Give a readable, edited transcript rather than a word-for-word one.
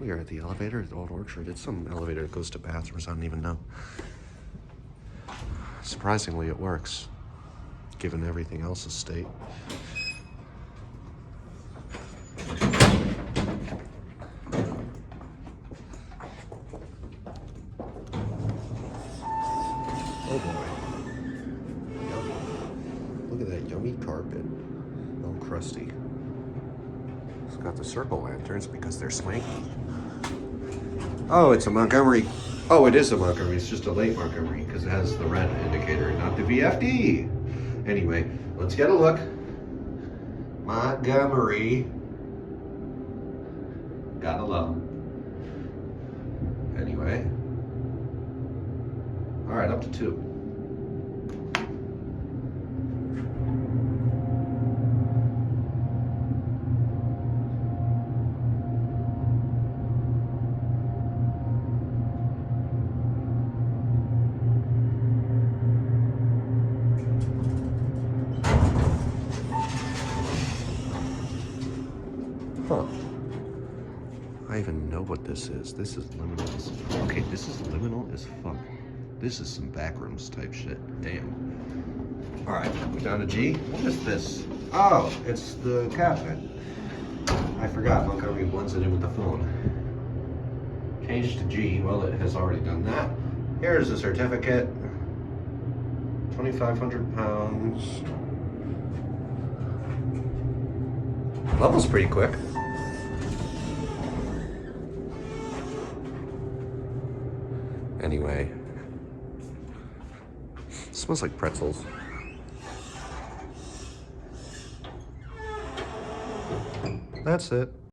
We are at the elevator at the Old Orchard. It's some elevator that goes to bathrooms, I don't even know. Surprisingly, it works, given everything else's state. Oh boy. Yummy. Look at that yummy carpet. All crusty. It's got the circle lanterns because they're swanky. Oh, it's a Montgomery. Oh, it is a Montgomery. It's just a late Montgomery because it has the red indicator, not the VFD. Anyway, let's get a look. Montgomery. Gotta love them. Anyway. All right, up to 2. Huh. I even know what this is. This is liminal as fuck. Okay, this is liminal as fuck. This is some backrooms type shit. Damn. Alright, we're down to G. What is this? Oh, it's the cabinet. I forgot Montgomery blends it in with the phone. Change to G. Well, it has already done that. Here's a certificate. 2,500 pounds. Level's pretty quick. Anyway, it smells like pretzels. That's it.